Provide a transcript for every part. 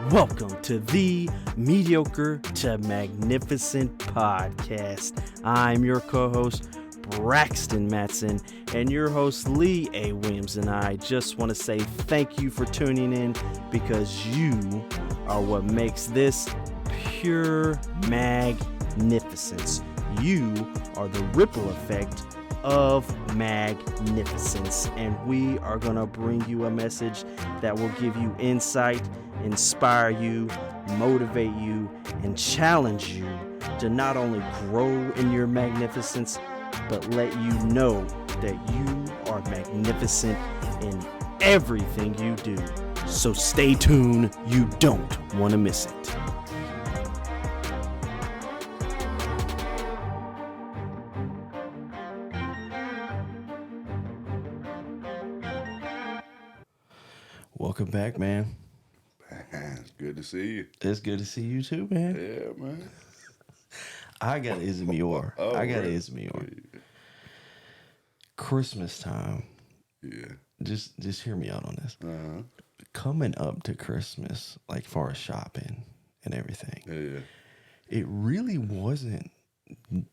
Welcome to the Mediocre to Magnificent podcast. I'm your co-host, Braxton Matson, and your host, Lee A. Williams, and I just want to say thank you for tuning in because you are what makes this pure magnificence. You are the ripple effect of magnificence, and we are going to bring you a message that will give you insight, inspire you, motivate you, and challenge you to not only grow in your magnificence, but let you know that you are magnificent in everything you do. So stay tuned, you don't want to miss it. Welcome back, man. It's good to see you. It's good to see you too, man. Yeah, man. I got Izmior. Really? Izmior. Christmas time. Yeah. Just hear me out on this. Uh-huh. Coming up to Christmas, like far as shopping and everything, Yeah. it really wasn't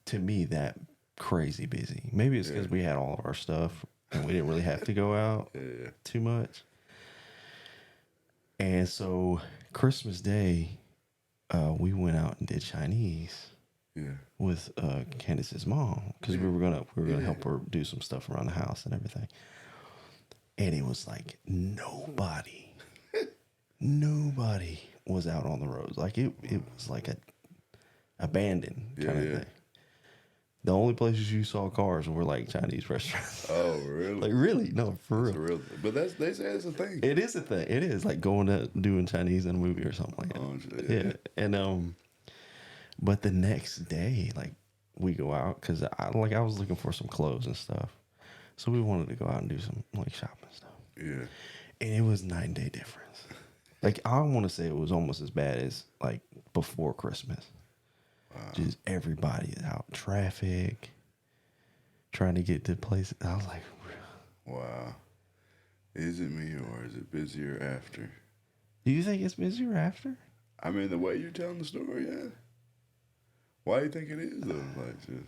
to me that crazy busy. Maybe it's because we had all of our stuff and we didn't really have to go out too much. And so Christmas Day, we went out and did Chinese with Candace's mom because we were gonna help her do some stuff around the house and everything. And it was like nobody was out on the roads. Like it was like a abandoned kind of thing. The only places you saw cars were like Chinese restaurants. Oh, really? Like really? No, for That's real. But they say it's a thing. It is a thing. It is like going to doing Chinese in a movie or something like that. Oh, Yeah. And but the next day, like we go out because I was looking for some clothes and stuff, so we wanted to go out and do some like shopping stuff. Yeah. And it was 9 day difference. Like I want to say it was almost as bad as like before Christmas. Wow. Just everybody out, traffic, trying to get to places. I was like, wow. Is it me or is it busier after? do you think it's busier after? I mean, the way you're telling the story, yeah. Why do you think it is though? Like, just...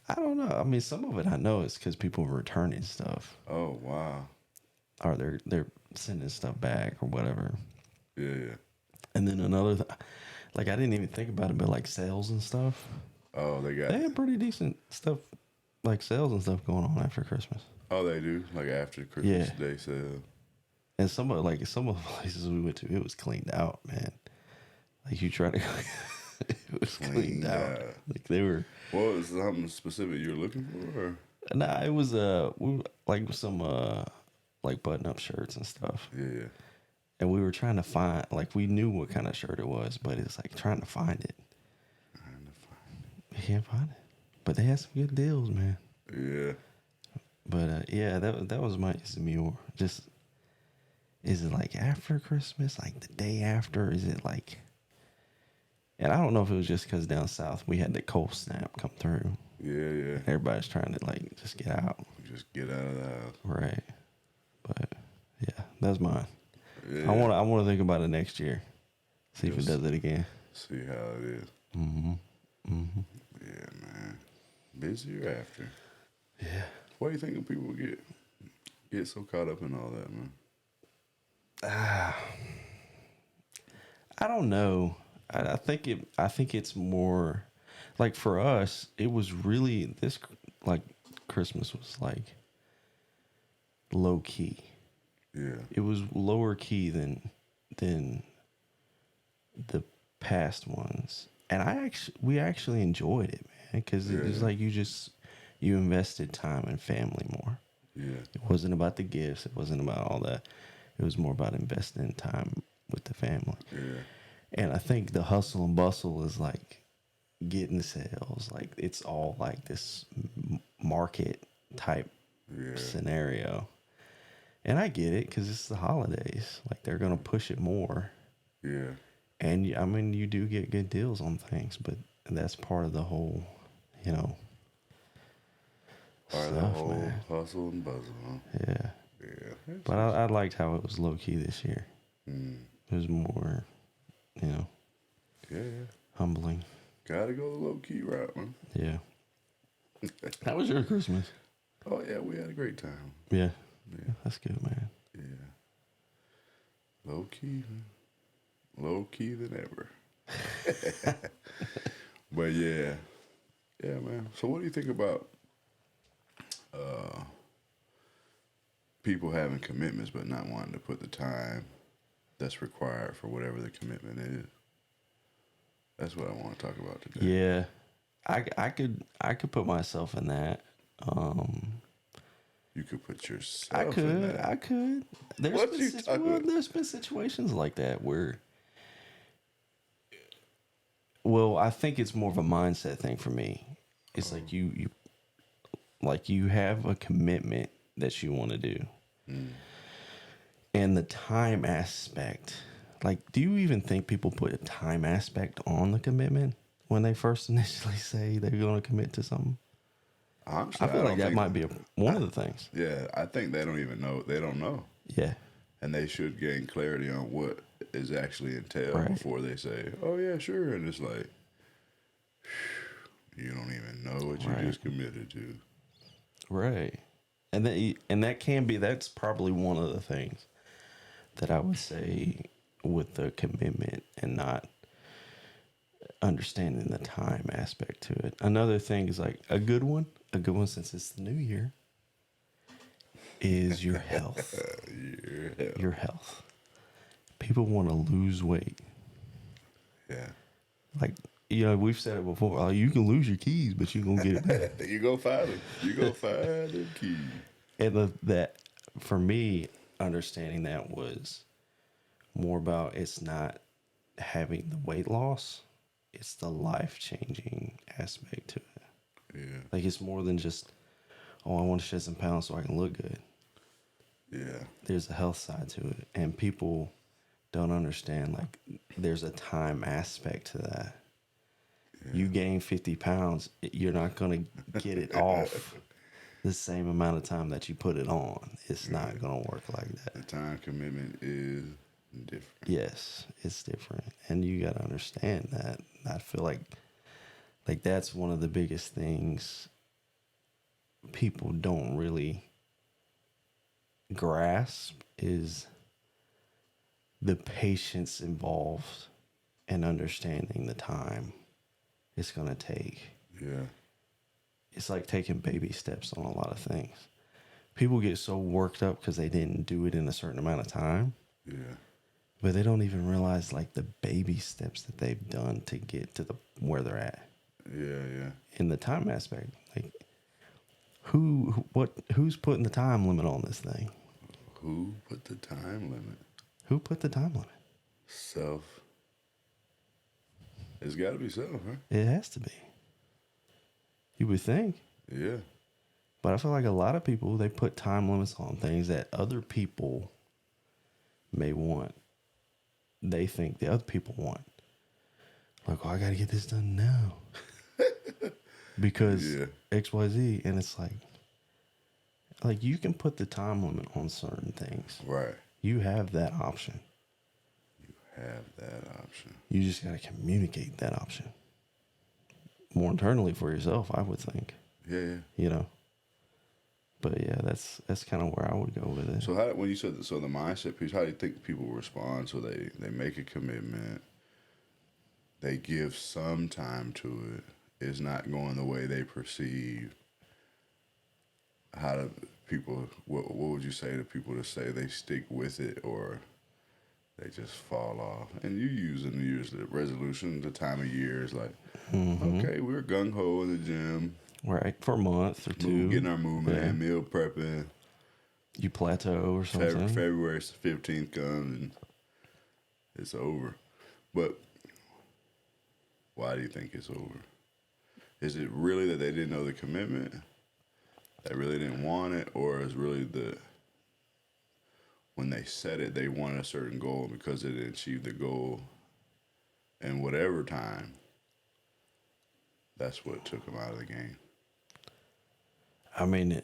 I don't know. I mean, some of it I know is because people are returning stuff. Oh, wow. Or they're sending stuff back or whatever. Yeah. And then another, like I didn't even think about it, but like sales and stuff. Oh, they had pretty decent stuff, like sales and stuff going on after Christmas. Oh, they do? Like after Christmas Day sale. And some of the places we went to, it was cleaned out, man. Like you try to, it was cleaned out. Like they were. What was something specific you were looking for? Or? Nah, it was like some like button up shirts and stuff. Yeah. And we were trying to find, like we knew what kind of shirt it was, but it's like trying to find it. We can't find it. But they had some good deals, man. Yeah. But that was my Izmior. Just, is it like after Christmas, like the day after? Is it like, and I don't know if it was just because down south we had the cold snap come through. Yeah. Everybody's trying to like just get out. Just get out of the house. Right. But yeah, that's mine. Yeah. I want to think about it next year. See if it does it again. See how it is. Mm-hmm. Mm-hmm. Yeah, man. Busier after. Yeah. Why do you think people get so caught up in all that, man? I don't know. I think it's more like for us. It was really this like Christmas was like low key. Yeah. It was lower key than the past ones, and we actually enjoyed it, man, because it was like you invested time in family more. Yeah. It wasn't about the gifts. It wasn't about all that. It was more about investing time with the family. Yeah. And I think the hustle and bustle is like getting sales. Like it's all like this market type scenario. And I get it because it's the holidays. Like they're going to push it more. Yeah. And I mean, you do get good deals on things, but that's part of the whole, stuff, the whole man. hustle and bustle, huh? Yeah. Yeah. But I liked how it was low key this year. Mm. It was more you know, Yeah. humbling. Gotta go the low key route, man. Yeah. How was your Christmas? Oh yeah, we had a great time. Yeah. Yeah. That's good, man. Yeah. Low key. Low key than ever. But yeah. Yeah, man. So what do you think about people having commitments but not wanting to put the time that's required for whatever the commitment is? That's what I want to talk about today. Yeah. I could put myself in that. You could put yourself in that. I could. What you talking about? There's been situations like that where, well, I think it's more of a mindset thing for me. It's like you have a commitment that you want to do, and the time aspect. Like, do you even think people put a time aspect on the commitment when they first initially say they're going to commit to something? Honestly, I feel like that might be one of the things. Yeah, I think they don't even know. They don't know. Yeah. And they should gain clarity on what is actually entailed Right. before they say, "Oh yeah, sure." And it's like, you don't even know what you just committed to. Right. And that can be, that's probably one of the things that I would say with the commitment and not understanding the time aspect to it. Another thing is like a good one since it's the new year is your health. Your health. People want to lose weight. Yeah. Like, you know, we've said it before. Oh, you can lose your keys, but you're going to get it back. You go find them. You go find them keys. And that, for me, understanding that was more about it's not having the weight loss. It's the life-changing aspect to it. Yeah. Like, it's more than just, oh, I want to shed some pounds so I can look good. Yeah. There's a health side to it. And people don't understand, like, there's a time aspect to that. Yeah. You gain 50 pounds, you're not going to get it off the same amount of time that you put it on. It's not going to work like that. The time commitment is different. Yes, it's different. And you got to understand that. I feel like that's one of the biggest things people don't really grasp is the patience involved and understanding the time it's going to take. Yeah. It's like taking baby steps on a lot of things. People get so worked up because they didn't do it in a certain amount of time. Yeah. But they don't even realize like the baby steps that they've done to get to where they're at. Yeah, yeah. In the time aspect, like who's putting the time limit on this thing? Who put the time limit? Who put the time limit? Self. It's got to be self, huh? It has to be. You would think. Yeah. But I feel like a lot of people, they put time limits on things that other people may want. They think the other people want. Like, oh, I got to get this done now. Because XYZ. And it's like you can put the time limit on certain things. Right. You have that option. You just got to communicate that option. More internally for yourself, I would think. Yeah. You know? But yeah, that's kind of where I would go with it. So when you said the mindset piece, how do you think people respond? So they make a commitment, they give some time to it, it's not going the way they perceive. How do people? What would you say to people to say they stick with it or they just fall off? And you use in the years the resolution, the time of year is like, okay, we're gung ho in the gym. Right, for a month or two. Getting our movement in, meal prepping. You plateau or something. February 15th comes and it's over. But why do you think it's over? Is it really that they didn't know the commitment? They really didn't want it? Or is really when they set it, they wanted a certain goal, and because they didn't achieve the goal in whatever time, that's what took them out of the game? I mean,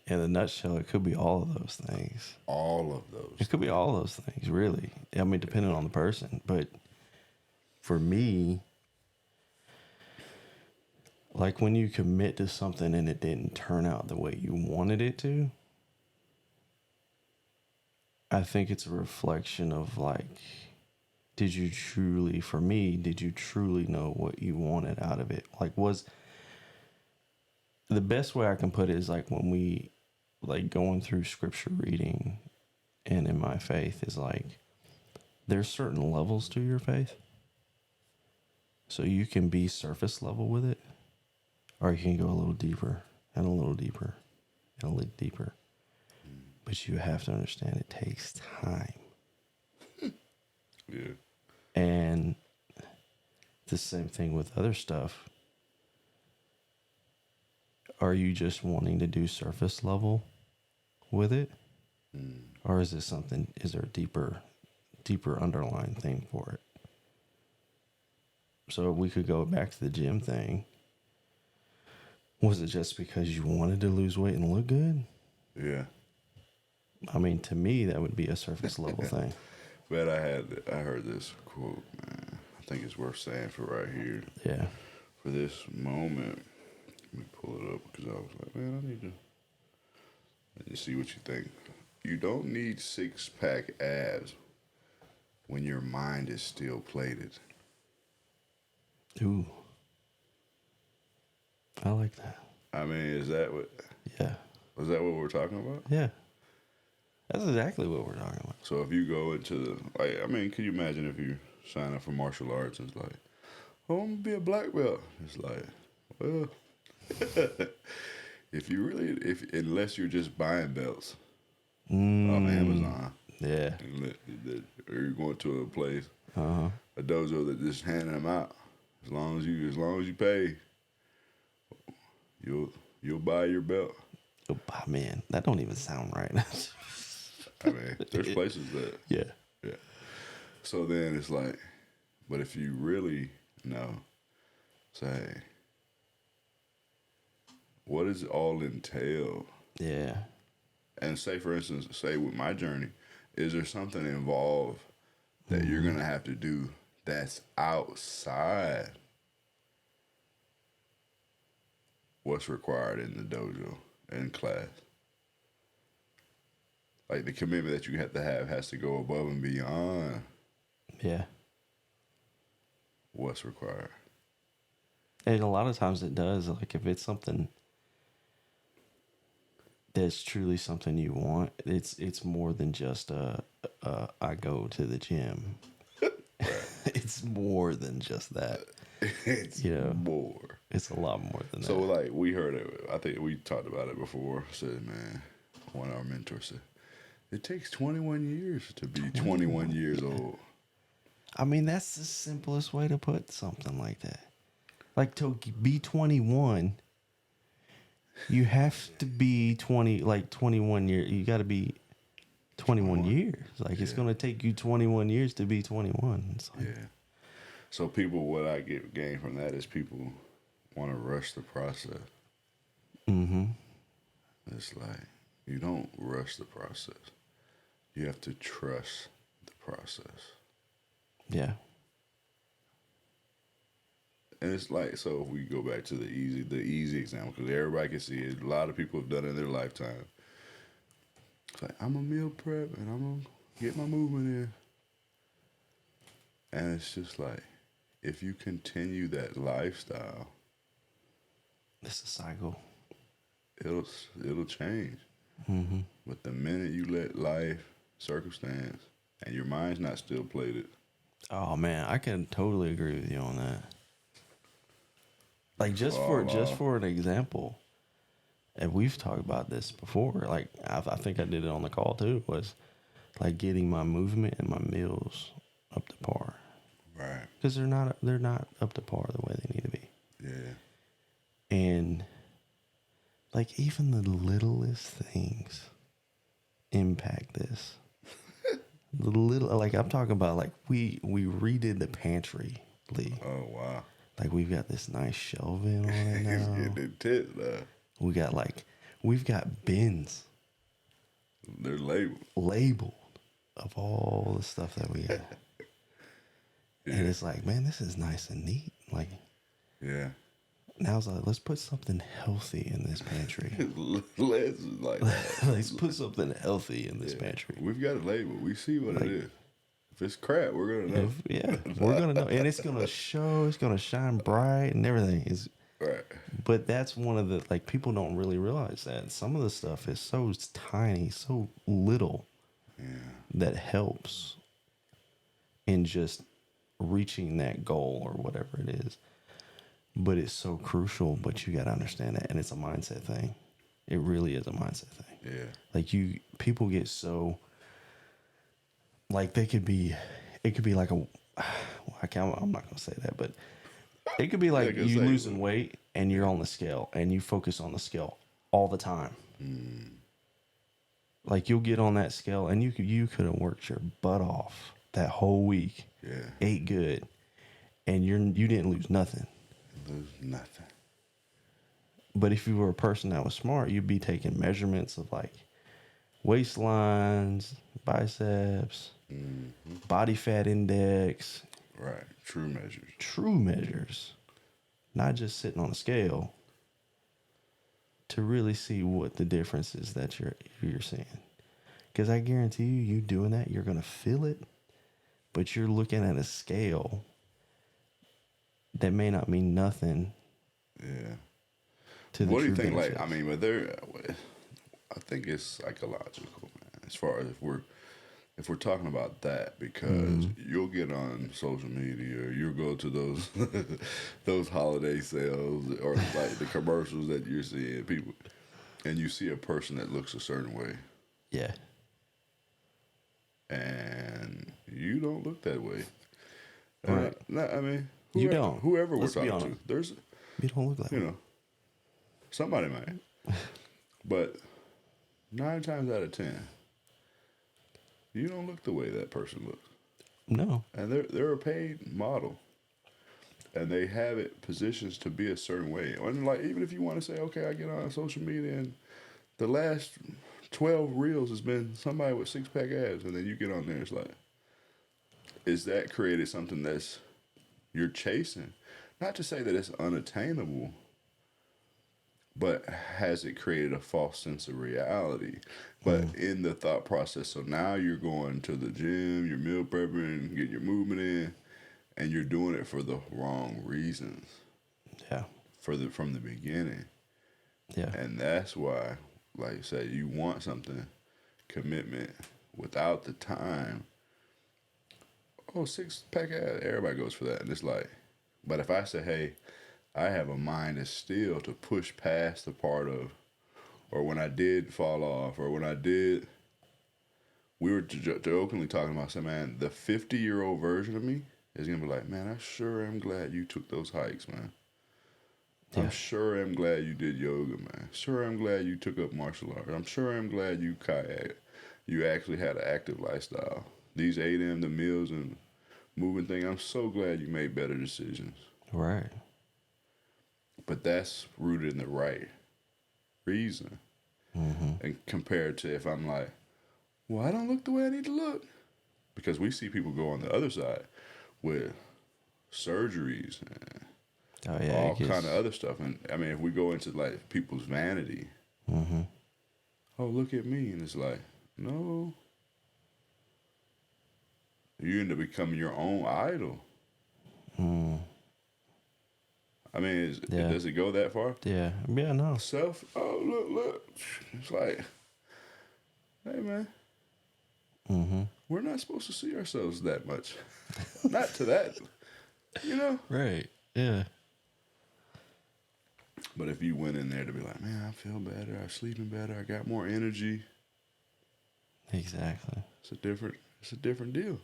in a nutshell, it could be all of those things. All of those. It could be all those things, really. I mean, depending on the person. But for me, like when you commit to something and it didn't turn out the way you wanted it to, I think it's a reflection of like, did you truly know what you wanted out of it? Like, was the best way I can put it is like when we like going through scripture reading and in my faith is like, there's certain levels to your faith. So you can be surface level with it, or you can go a little deeper and a little deeper and a little deeper. But you have to understand it takes time. Yeah. And the same thing with other stuff. Are you just wanting to do surface level with it? Or is there a deeper underlying thing for it? So we could go back to the gym thing. Was it just because you wanted to lose weight and look good? Yeah. I mean, to me, that would be a surface level thing. But I heard this quote, man. I think it's worth saying for right here. Yeah. For this moment, let me pull it up because I was like, man, I need to let you see what you think. You don't need 6-pack abs when your mind is still plated. Ooh. I like that. I mean, is that what we're talking about? Yeah. That's exactly what we're talking about. So if you go into can you imagine if you sign up for martial arts and it's like, oh, I'm gonna be a black belt. It's like, well, unless you're just buying belts off Amazon, yeah, or you're going to a place, a dojo that just handing them out. As long as you pay, you'll buy your belt. Oh, man, that don't even sound right. I mean, there's places that. Yeah. So then it's like, but if you really know, say, what does it all entail? Yeah. And say, for instance, with my journey, is there something involved that you're going to have to do that's outside what's required in the dojo and class? Like the commitment that you have to have has to go above and beyond what's required. And a lot of times it does. Like if it's something that's truly something you want, it's more than just I go to the gym. It's more than just that. It's more. It's a lot more than that. So like we heard it. I think we talked about it before. Said, man, one of our mentors said, it takes 21 years to be 21 years old. I mean, that's the simplest way to put something like that. Like to be 21, you have to be 21 years. You got to be 21 years. Like it's going to take you 21 years to be 21. It's like, So what I gain from that is people want to rush the process. Mm-hmm. It's like, you don't rush the process. You have to trust the process. Yeah. And it's like, so if we go back to the easy example, because everybody can see it, a lot of people have done it in their lifetime. It's like, I'm a meal prep and I'm going to get my movement in. And it's just like, if you continue that lifestyle, it's a cycle. It'll change. Mm-hmm. But the minute you let life, circumstance, and your mind's not still plated. Oh man, I can totally agree with you on that. Like just for an example, and we've talked about this before. Like I think I did it on the call too. Was like getting my movement and my meals up to par. Right. Because they're not up to par the way they need to be. Yeah. And like even the littlest things impact this. The little, like I'm talking about, like we redid the pantry, Lee. Oh wow! Like we've got this nice shelving on it now. It's getting intense now. We've got bins. They're labeled of all the stuff that we got. And it's like, man, this is nice and neat. Like, Yeah. now it's like, let's put something healthy in this pantry. Let's like Let's put something healthy in this pantry. We've got a label. We see what Like, it is. If it's crap, we're gonna know. We're gonna know, and it's gonna show. It's gonna shine bright and everything. Is Right. But that's one of the, like, people don't really realize that some of the stuff is so tiny, so little, that helps in just reaching that goal or whatever it is. But it's so crucial. But you got to understand that, and it's a mindset thing. It really is a mindset thing. Yeah. Like, people get so, like, it could be like I'm not gonna say that, but it could be like you losing weight and you're on the scale and you focus on the scale all the time. Like, you'll get on that scale and you could have worked your butt off that whole week, ate good, and you didn't lose nothing. Lose nothing. But if you were a person that was smart, you'd be taking measurements of, like, waistlines, biceps, body fat index. Right. True measures. True measures. Not just sitting on a scale, to really see what the difference is that you're seeing. Because I guarantee you doing that, you're going to feel it, but you're looking at a scale that may not mean nothing. Yeah. To the What do you true think? benefits. Like, I mean, I think it's psychological, man. As far as if we're talking about that, because you'll get on social media, or you'll go to those those holiday sales, or like the commercials that you're seeing people, and you see a person that looks a certain way, Yeah. and you don't look that way. Right. I mean, You don't. Whoever Let's we're be talking honest. to, there's, You don't look like you that. know, somebody might, but 9 times out of 10, you don't look the way that person looks. No. And they're a paid model, and they have it positions to be a certain way. And like, even if you want to say, okay, I get on social media and the last 12 reels has been somebody with 6-pack abs, and then you get on there, it's like, is that created something that's you're chasing? Not to say that it's unattainable, but has it created a false sense of reality? But in the thought process, so now you're going to the gym, you're meal prepping, getting your movement in, and you're doing it for the wrong reasons. Yeah. From the beginning. Yeah. And that's why, like you say, you want something, commitment, without the time. Oh, 6-pack ass, everybody goes for that. And it's like, but if I say, hey, I have a mind that's still to push past the part of, or when I did fall off, or when I did, we were jokingly talking about, saying, man, the 50-year-old version of me is going to be like, man, I sure am glad you took those hikes, man. Yeah. I'm sure am glad you did yoga, man. Sure am glad you took up martial arts. I'm sure am glad you kayaked. You actually had an active lifestyle. These 8 a.m. the meals and moving thing, I'm so glad you made better decisions. Right. But that's rooted in the right reason. And compared to if I'm like, well, I don't look the way I need to look. Because we see people go on the other side with surgeries and all kind of other stuff. And I mean, if we go into like people's vanity, oh, look at me. And it's like, no. You end up becoming your own idol. I mean, does it go that far? Yeah. Yeah, no. Oh, look. It's like, hey, man. We're not supposed to see ourselves that much. Not to that, you know? Right. Yeah. But if you went in there to be like, man, I feel better, I'm sleeping better, I got more energy. Exactly. It's a different deal.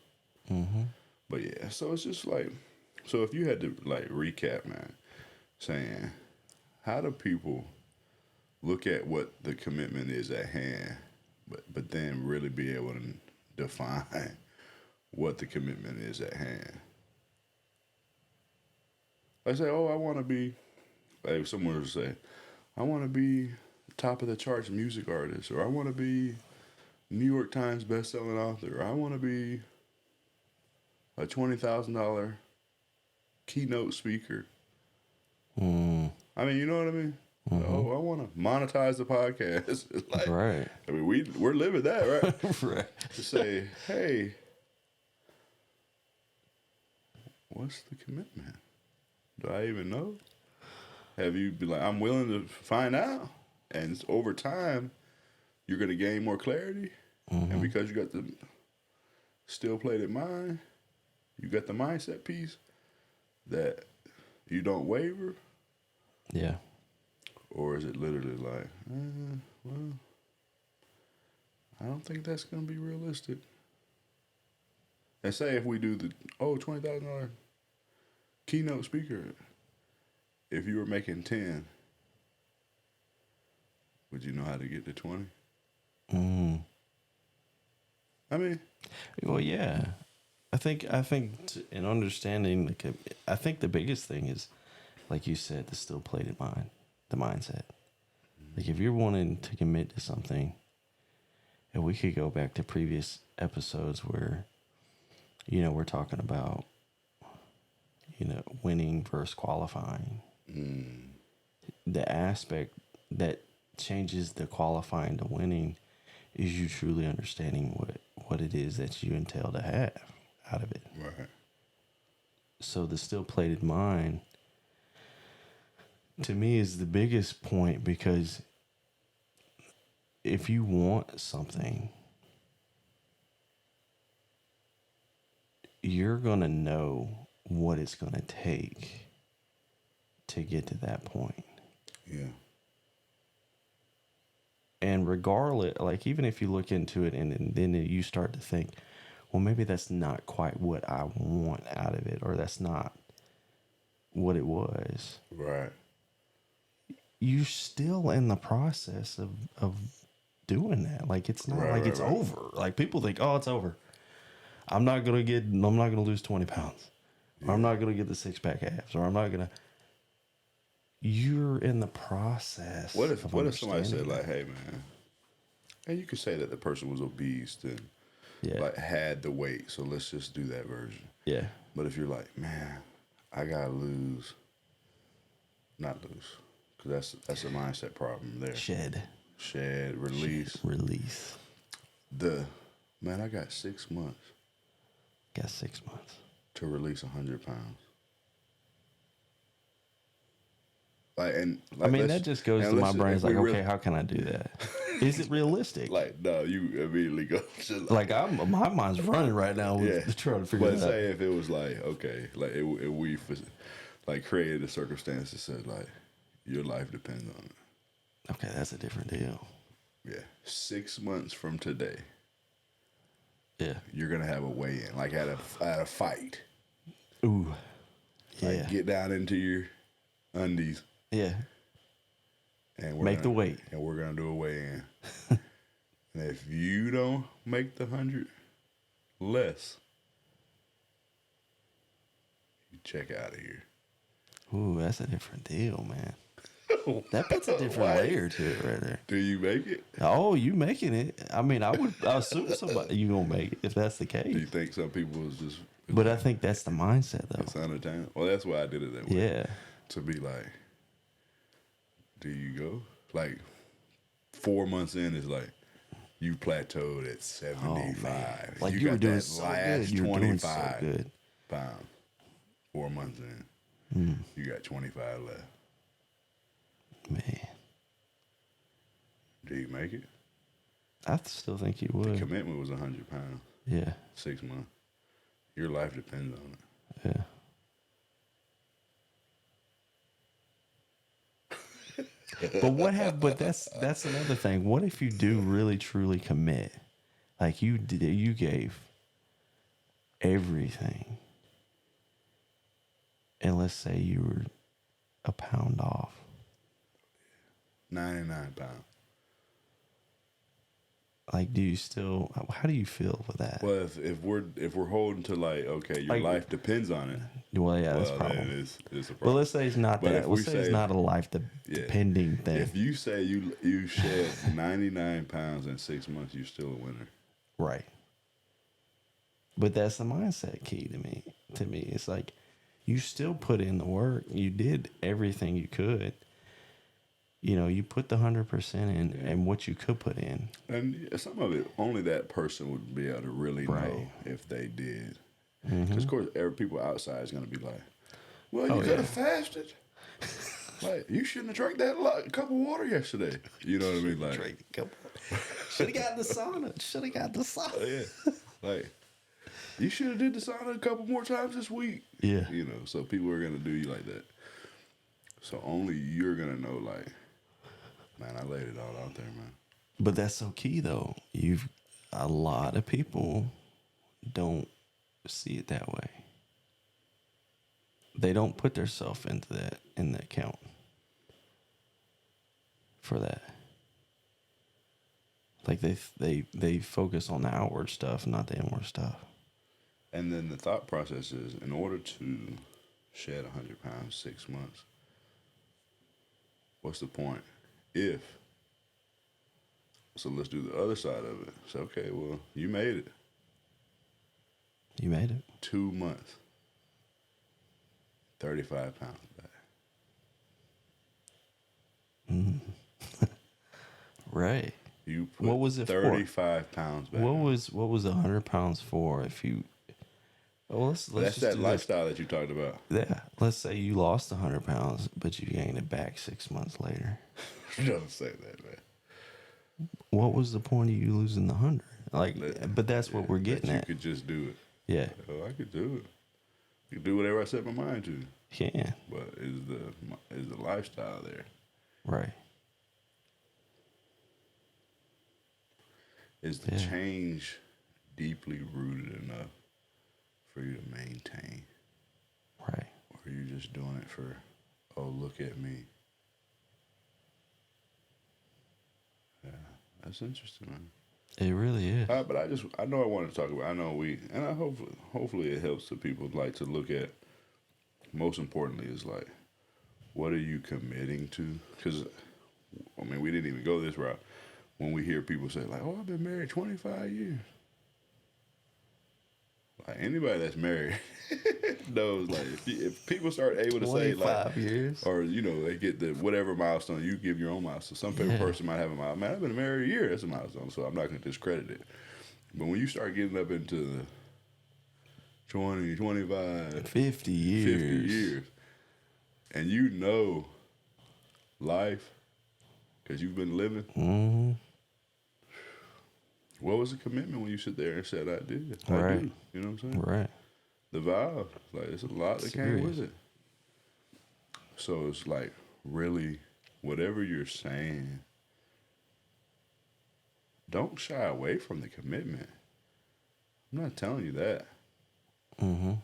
But yeah, so it's just like, so if you had to like recap, man, saying, how do people look at what the commitment is at hand, but then really be able to define what the commitment is at hand? Like say, oh, I want to be, like someone would say, I want to be top of the charts music artist, or I want to be New York Times best-selling author, or I want to be a $20,000 keynote speaker. I mean, you know what I mean? Oh, I want to monetize the podcast. Like, Right. I mean, we're living that, right? Right. To say, hey, what's the commitment? Do I even know? Have you been like, I'm willing to find out, and over time, you're going to gain more clarity, and because you got the still-plated mind, you got the mindset piece that you don't waver. Yeah. Or is it literally like, well, I don't think that's going to be realistic. And say if we do the, $20,000 keynote speaker, if you were making 10, would you know how to get to 20? I mean, Well, yeah. I think in understanding, like, I think the biggest thing is, like you said, the still plated mind, the mindset. Like, if you're wanting to commit to something, and we could go back to previous episodes where, we're talking about, winning versus qualifying. The aspect that changes the qualifying to winning is you truly understanding what it is that you entail to have out of it. right. So the still plated mind, to me, is the biggest point, because if you want something, you're going to know what it's going to take to get to that point. Yeah. And regardless, like, even if you look into it and then you start to think, well, maybe that's not quite what I want out of it, or that's not what it was. Right. You're still in the process of doing that. Like, it's not like it's over. Like, people think, oh, it's over. I'm not going to lose 20 pounds. Yeah. Or I'm not going to get the 6-pack abs, or I'm not going to. You're in the process. What if somebody said, like, hey, man, and you could say that the person was obese and like had the weight, so let's just do that version. Yeah. But if you're like, man, I gotta not lose, because that's a mindset problem there. Shed, release. I got 6 months. Got 6 months to release 100 pounds. I mean, that just goes to my brain. It's like, okay, how can I do that? Is it realistic? Like, no, you immediately go to like my mind's running right now with trying to figure it out. But say if it was like, okay, like if we like created a circumstance that said, like, your life depends on it. Okay, that's a different deal. Yeah. 6 months from today. Yeah. You're gonna have a weigh-in, like at a fight. Ooh. Yeah. Like, get down into your undies. Yeah. And make the weight. And we're gonna do a weigh-in. And if you don't make the 100 less, you check out of here. Ooh, that's a different deal, man. That puts a different layer to it right there. Do you make it? Oh, you making it. I mean, I assume somebody you gonna make it if that's the case. Do you think some people is just... But I think that's the mindset, though. It's unattainable. Well, that's why I did it that way. Yeah. To be like, do you go? Like, 4 months in is like, you plateaued at 75. Like, you were doing so good. You were doing so good. Pounds. 4 months in, you got 25 left. Man. Do you make it? I still think you would. The commitment was 100 pounds. Yeah. 6 months. Your life depends on it. Yeah. But that's another thing. What if you do really truly commit? Like, you gave everything. And let's say you were a pound off. 99 pounds. Like, how do you feel with that? Well, if we're holding to, like, okay, your life depends on it. Well, yeah, that's a problem. It's a problem. Well, let's say it's not that. Let's say it's not a life depending thing. If you say you shed 99 pounds in 6 months, you're still a winner. Right. But that's the mindset key to me. It's like you still put in the work. You did everything you could. You know, you put the 100% in and what you could put in. And some of it, only that person would be able to really know if they did. Because, of course, people outside is going to be like, well, you could have fasted. Like, you shouldn't have drank that cup of water yesterday. You know what I mean? Like, Should have got the sauna. Yeah. Like, you should have did the sauna a couple more times this week. Yeah. You know, so people are going to do you like that. So only you're going to know, like, man, I laid it all out there, man. But that's so key, though. A lot of people don't see it that way. They don't put themselves in that count for that. Like they focus on the outward stuff, not the inward stuff. And then the thought process is, in order to shed 100 pounds 6 months, what's the point? So let's do the other side of it. So, okay, well, you made it. You made it. 2 months. 35 pounds back. Right. You put what was it 35 pounds back. What was 100 pounds for? If you, well, let's that's just that lifestyle that you talked about. Yeah. Let's say you lost 100 pounds, but you gained it back 6 months later. Don't say that, man. What was the point of you losing the 100? Like, but that's what we're getting at. You could just do it. Yeah. Oh, I could do it. You can do whatever I set my mind to. Yeah. But is the lifestyle there? Right. Is the change deeply rooted enough for you to maintain? Right. Or are you just doing it for, oh, look at me? Yeah, that's interesting, man. It really is. But I know I wanted to talk about. Hopefully it helps the people like to look at. Most importantly, is like, what are you committing to? Because, I mean, we didn't even go this route. When we hear people say like, "Oh, I've been married 25 years," like anybody that's married knows, like if people start able to say like 25 years, or they get the whatever milestone, you give your own milestone. Some person might have a milestone. Man, I've been married a year. That's a milestone, so I'm not going to discredit it. But when you start getting up into the 20, 25, 50 years, and you know life because you've been living. Mm-hmm. What was the commitment when you sit there and said, I did? I Right. do. You know what I'm saying? Right. The vow. Like, it's a lot that came with it. So it's like, really, whatever you're saying, don't shy away from the commitment. I'm not telling you that. Mm-hmm.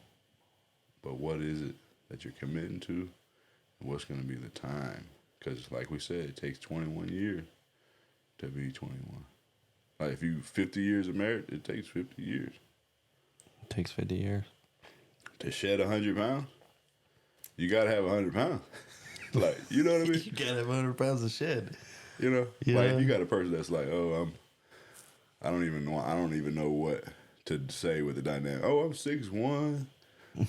But what is it that you're committing to? And what's going to be the time? Because, like we said, it takes 21 years to be 21. Like, if you 50 years of marriage, it takes 50 years. It takes 50 years. To shed 100 pounds, you got to have 100 pounds. Like, you know what I mean? You gotta have 100 pounds of shed. You know? Yeah. Like, if you got a person that's like, oh, I don't even know what to say with the dynamic. Oh, I'm 6'1",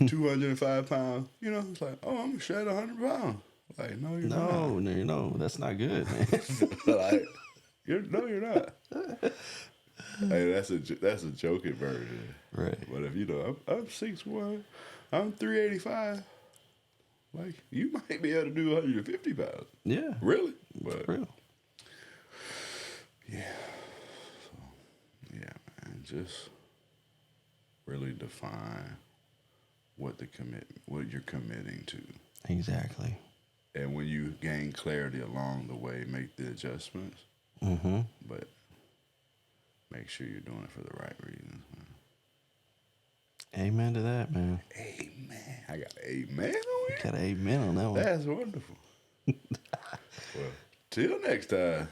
205 pounds. You know, it's like, oh, I'm going to shed 100 pounds. Like, no, you're not. No, that's not good, man. Like, you're not. Hey, that's a joking version. Right. But if I'm 6'1", I'm 385. Like, you might be able to do 150 pounds. Yeah. Really? But For real. yeah. So, yeah, man, just really define what you're committing to. Exactly. And when you gain clarity along the way, make the adjustments. Mm-hmm. But make sure you're doing it for the right reasons, man. Amen to that, man. Amen. I got amen on here. Got an amen on that one. That's wonderful. Well, till next time.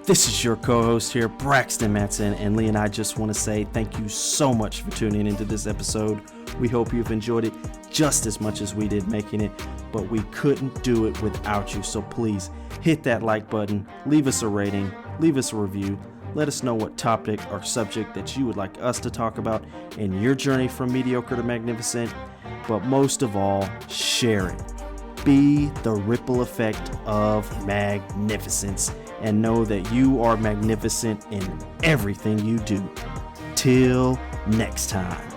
This is your co-host here, Braxton Matson, and Lee and I just want to say thank you so much for tuning into this episode. We hope you've enjoyed it just as much as we did making it, but we couldn't do it without you. So please hit that like button, leave us a rating, leave us a review. Let us know what topic or subject that you would like us to talk about in your journey from mediocre to magnificent. But most of all, share it. Be the ripple effect of magnificence and know that you are magnificent in everything you do. Till next time.